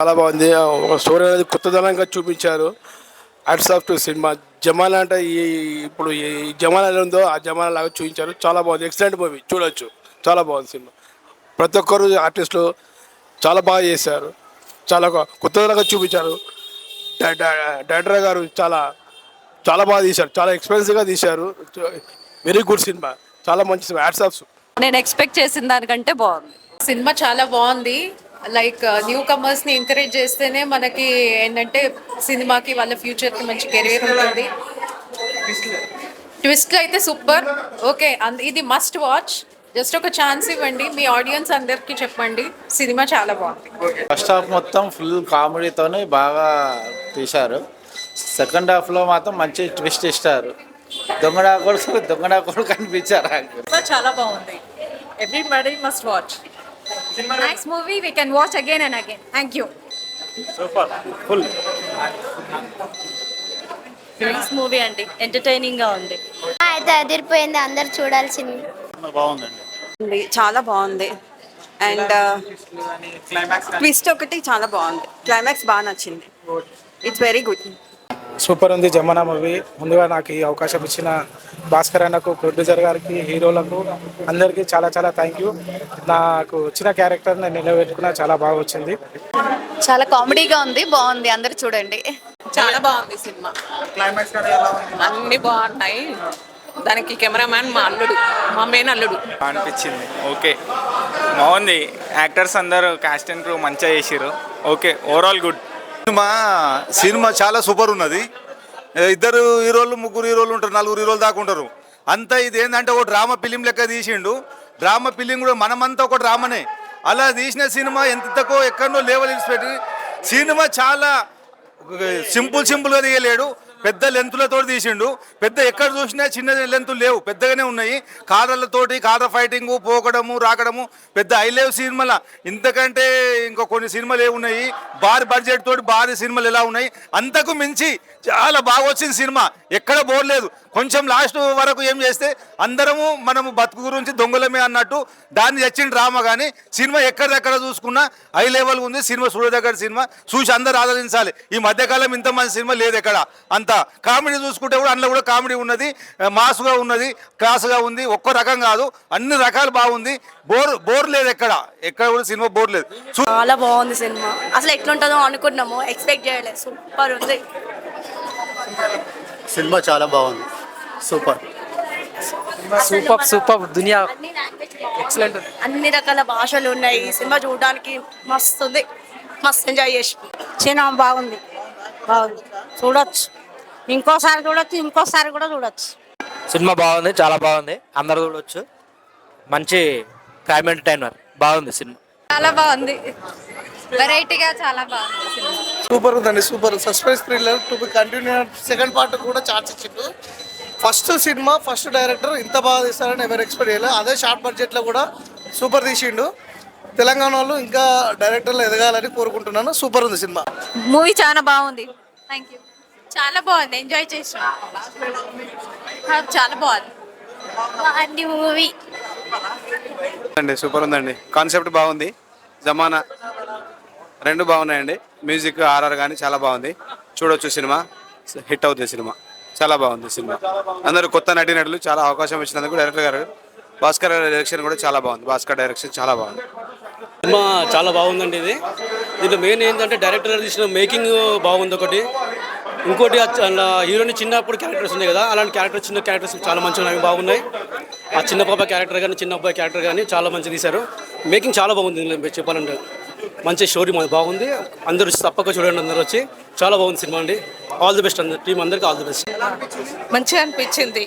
చాలా బాగుంది. ఒక స్టోరీ అనేది కొత్తదనంగా చూపించారు. Hats off to cinema. జమానా అంటే ఇప్పుడు ఈ జమానా ఎలా ఉందో ఆ జమానా లాగా చూపించారు. చాలా బాగుంది. ఎక్సలెంట్ మూవీ, చూడొచ్చు. చాలా బాగుంది సినిమా. ప్రతి ఒక్కరు ఆర్టిస్టులు చాలా బాగా చేశారు. చాలా కొత్తదనంగా చూపించారు. డైరెక్టర్ గారు చాలా చాలా బాగా తీశారు. చాలా ఎక్స్పెన్సివ్గా తీశారు. Very good cinema. చాలా మంచి సినిమా. Hats off. నేను ఎక్స్పెక్ట్ చేసిన దానికంటే బాగుంది. సినిమా చాలా బాగుంది. లైక్ న్యూ కమర్స్ ని ఎంకరేజ్ చేస్తేనే మనకి ఏంటంటే సినిమాకి వాళ్ళ ఫ్యూచర్ కి మంచి కెరీర్ ఉంటుంది. ట్విస్ట్ అయితే సూపర్. ఓకే, ఇది మస్ట్ వాచ్. జస్ట్ ఒక ఛాన్స్ ఇవ్వండి, మీ ఆడియన్స్ అందరికి చెప్పండి. సినిమా చాలా బాగుంది. ఫస్ట్ హాఫ్ మొత్తం ఫుల్ కామెడీతోనే బాగా తీశారు. సెకండ్ హాఫ్లో మాత్రం మంచి ట్విస్ట్ ఇస్తారు. దొంగడా కొడుకు కనిపించారు. చాలా బాగుంది. Everybody must watch. Nice movie. We can watch again and again. Thank you. Nice movie అండి, ఎంటర్టైనింగ్ గా ఉంది. అయితే అదిరిపోయింది, అందరు చూడాల్సింది. బాగుందండి. చాలా బాగుంది. అండ్ ట్విస్ట్ ఒకటి చాలా బాగుంది. క్లైమాక్స్ బాగా నచ్చింది. It's very good. సూపర్ ఉంది జమానా మూవీ. ముందుగా నాకు ఈ అవకాశం ఇచ్చిన భాస్కర్ అన్నకు, ప్రొడ్యూసర్ గారికి, హీరోలకు అందరికీ చాలా చాలా థ్యాంక్ యూ. నాకు వచ్చిన క్యారెక్టర్ నేను నిలబెట్టుకున్నా, చాలా బాగా వచ్చింది. చాలా కామెడీగా ఉంది, బాగుంది, అందరు చూడండి. చాలా బాగుంది సినిమా. అన్ని బాగున్నాయి. దానికి కెమెరామ్యాన్ మా అల్లుడు, మా మెయిన్ అల్లుడు అనిపించింది. ఓకే, బాగుంది. యాక్టర్స్ అందరూ కాస్ట్ అండ్ క్రూ మంచిగా చేసిర్రు. Okay, overall good. సినిమా చాలా సూపర్ ఉన్నది. ఇద్దరు హీరోలు, ముగ్గురు హీరోలు ఉంటారు, నలుగురు హీరోలు దాకా ఉంటారు. అంతా ఇది ఏంటంటే ఒక డ్రామా ఫిలిం లెక్క తీసిండు. డ్రామా ఫిలిం కూడా మనమంతా ఒక డ్రామానే. అలా తీసిన సినిమా ఎంతకో ఎక్కడో లెవెల్ ఇన్స్పెక్ట్. సినిమా చాలా సింపుల్గా తీయలేడు, పెద్ద లెంతులతో తీసిండు. పెద్ద ఎక్కడ చూసినా చిన్న లెంతులు లేవు, పెద్దగానే ఉన్నాయి. కార్లతోటి కార్ల ఫైటింగు, పోకడము రాకడము పెద్ద హైలేవ్ సినిమాల. ఇంతకంటే ఇంకో కొన్ని సినిమాలు ఏమున్నాయి, భారీ బడ్జెట్ తోటి భారీ సినిమాలు ఎలా ఉన్నాయి, అంతకు మించి చాలా బాగా వచ్చింది సినిమా. ఎక్కడ బోర్ లేదు. కొంచెం లాస్ట్ వరకు ఏం చేస్తే అందరము మనము బతుకు గురించి దొంగలమే అన్నట్టు దాన్ని తెచ్చిన డ్రామా. కానీ సినిమా ఎక్కడిదెక్కడ చూసుకున్నా హై లెవెల్ ఉంది. సినిమా చూడదగ్గర సినిమా, చూసి అందరు ఆదరించాలి. ఈ మధ్యకాలం ఇంత మంచి సినిమా లేదు ఎక్కడ. అంతా కామెడీ చూసుకుంటే కూడా అందులో కూడా కామెడీ ఉన్నది, మాసుగా ఉన్నది, క్లాసుగా ఉంది. ఒక్క రకం కాదు, అన్ని రకాలు బాగుంది. బోర్ లేదు, ఎక్కడ కూడా సినిమా బోర్ లేదు. చాలా బాగుంది సినిమా. అసలు ఎట్లుంటుందో అనుకున్నాము, ఎక్స్పెక్ట్ చేయలేదు. సూపర్ ఉంది సినిమా. చాలా బాగుంది. సూపర్ దునియా ఎక్సలెంట్. అన్ని రకాల భాషలు ఉన్నాయి. ఈ సినిమా చూడడానికి మస్తు ఉంది, మస్తు ఎంజాయ్ చేసి. సినిమా బాగుంది, చూడొచ్చు. ఇంకోసారి కూడా చూడొచ్చు. సినిమా బాగుంది, చాలా బాగుంది, అందరూ చూడొచ్చు. మంచి క్రైమ్ ఎంటర్టైనర్, బాగుంది సినిమా. చాలా బాగుంది, వెరైటీగా చాలా బాగుంది సినిమా. సూపర్ ఉందండి. Super suspense thriller to be continue. Second part కూడా ఛాన్స్ ఇచ్చిండు. ఫస్ట్ సినిమా, ఫస్ట్ డైరెక్టర్ ఇంత బాగా తీస్తారని ఎవరు ఎక్స్పెక్ట్ చేయలేదు. అదే షార్ట్ బడ్జెట్లో కూడా సూపర్ తీసిండు. తెలంగాణ వాళ్ళు ఇంకా డైరెక్టర్లు ఎదగాలని కోరుకుంటున్నాను. సూపర్ ఉంది సినిమా. మూవీ చాలా బాగుంది. Thank you. చాలా బాగుంది, ఎంజాయ్ చేసాం. చాలా బాగుంది మూవీ అండి సూపర్ ఉందండి. కాన్సెప్ట్ బాగుంది, జమానా రెండు బాగున్నాయండి. మ్యూజిక్, ఆర్ఆర్ కానీ చాలా బాగుంది. చూడొచ్చు, సినిమా హిట్ అవుతుంది. సినిమా చాలా బాగుంది. సినిమా అందరూ కొత్త నటీనటులు, చాలా అవకాశం ఇచ్చినందుకు డైరెక్టర్ గారు, భాస్కర్ డైరెక్షన్ కూడా చాలా బాగుంది. భాస్కర్ డైరెక్షన్ చాలా బాగుంది. సినిమా చాలా బాగుందండి. దీంట్లో మెయిన్ ఏంటంటే డైరెక్టర్ గారు తీసిన మేకింగ్ బాగుంది ఒకటి. ఇంకోటి హీరోని చిన్నప్పుడు క్యారెక్టర్స్ ఉన్నాయి కదా, అలాంటి చిన్న క్యారెక్టర్స్ చాలా మంచిగా బాగున్నాయి. ఆ చిన్న పాప క్యారెక్టర్ కానీ చిన్న అబ్బాయి క్యారెక్టర్ కానీ చాలా మంచిగా తీశారు. మేకింగ్ చాలా బాగుంది చెప్పాలంటే. మంచి స్టోరీ బాగుంది. అందరూ తప్పక చూడండి, అందరూ వచ్చి. చాలా బాగుంది సినిమా అండి. ఆల్ ది బెస్ట్ అందరు టీం అందరికీ, ఆల్ ది బెస్ట్. మంచిగా అనిపించింది.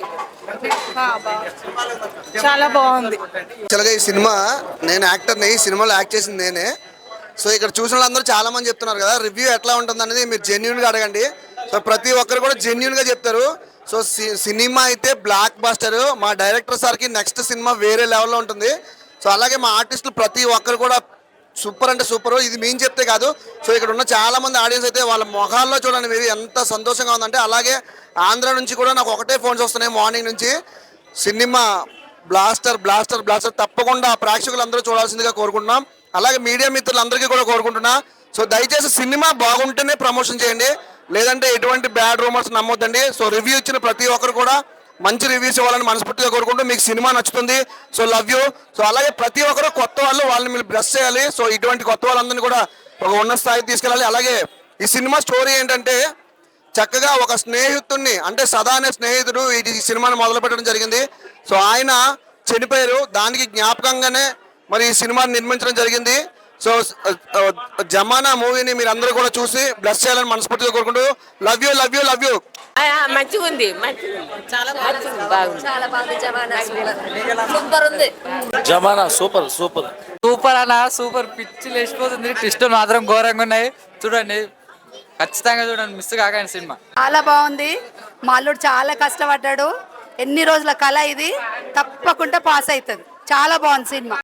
చాలా బాగుంది. ఈ సినిమా నేను యాక్టర్ని, ఈ సినిమాలో యాక్ట్ చేసింది నేనే. సో ఇక్కడ చూసిన వాళ్ళందరూ చాలా మంది చెప్తున్నారు కదా, రివ్యూ ఎట్లా ఉంటుంది అనేది మీరు జెన్యున్గా అడగండి. సో ప్రతి ఒక్కరు కూడా జెన్యున్గా చెప్తారు. సో సినిమా అయితే బ్లాక్ బస్టర్. మా డైరెక్టర్ సార్కి నెక్స్ట్ సినిమా వేరే లెవెల్లో ఉంటుంది. సో అలాగే మా ఆర్టిస్టులు ప్రతి ఒక్కరు కూడా సూపర్ అంటే సూపర్. ఇది మేము చెప్తే కాదు, సో ఇక్కడ ఉన్న చాలా మంది ఆడియన్స్ అయితే వాళ్ళ మొహాల్లో చూడండి మీరు ఎంత సంతోషంగా ఉందంటే. అలాగే ఆంధ్ర నుంచి కూడా నాకు ఒకటే ఫోన్స్ వస్తున్నాయి మార్నింగ్ నుంచి. Cinema blaster blaster blaster. తప్పకుండా ప్రేక్షకులందరూ చూడాల్సిందిగా కోరుకుంటున్నాం. అలాగే మీడియా మిత్రులందరికీ కూడా కోరుకుంటున్నా, సో దయచేసి సినిమా బాగుంటేనే ప్రమోషన్ చేయండి, లేదంటే ఎటువంటి బ్యాడ్ రూమర్స్ నమ్మొద్దండి. సో రివ్యూ ఇచ్చిన ప్రతి ఒక్కరు కూడా మంచి రివ్యూస్ ఇవ్వాలని మనస్ఫూర్తిగా కోరుకుంటూ మీకు సినిమా నచ్చుతుంది. So love you. సో అలాగే ప్రతి ఒక్కరు కొత్త వాళ్ళని మీరు బ్లెస్ చేయాలి. సో ఇటువంటి కొత్త వాళ్ళందరినీ కూడా ఒక ఉన్నత స్థాయికి తీసుకెళ్ళాలి. అలాగే ఈ సినిమా స్టోరీ ఏంటంటే చక్కగా ఒక స్నేహితుడిని, అంటే సదా అనే స్నేహితుడు ఈ సినిమాని మొదలు పెట్టడం జరిగింది. సో ఆయన చనిపోయారు, దానికి జ్ఞాపకంగానే మరి ఈ సినిమాని నిర్మించడం జరిగింది. సో జమానా మూవీని మీరు అందరూ కూడా చూసి బ్లెస్ చేయాలని మనస్ఫూర్తిగా కోరుకుంటూ love you love you love you. మంచిగా ఉంది, చాలా బాగుంది, చాలా బాగుంది. సూపర్ ఉంది. జమానా సూపర్ సూపర్ సూపర్ అన్న, సూపర్. పిచ్చి లేచిపోతుంది. ట్విస్టులు మాత్రం ఘోరంగా ఉన్నాయి. చూడండి, ఖచ్చితంగా చూడండి, మిస్ కాకండి సినిమా. చాలా బాగుంది. మా అల్లుడు చాలా కష్టపడ్డాడు, ఎన్ని రోజుల కళ ఇది, తప్పకుండా పాస్ అవుతుంది. చాలా బాగుంది సినిమా.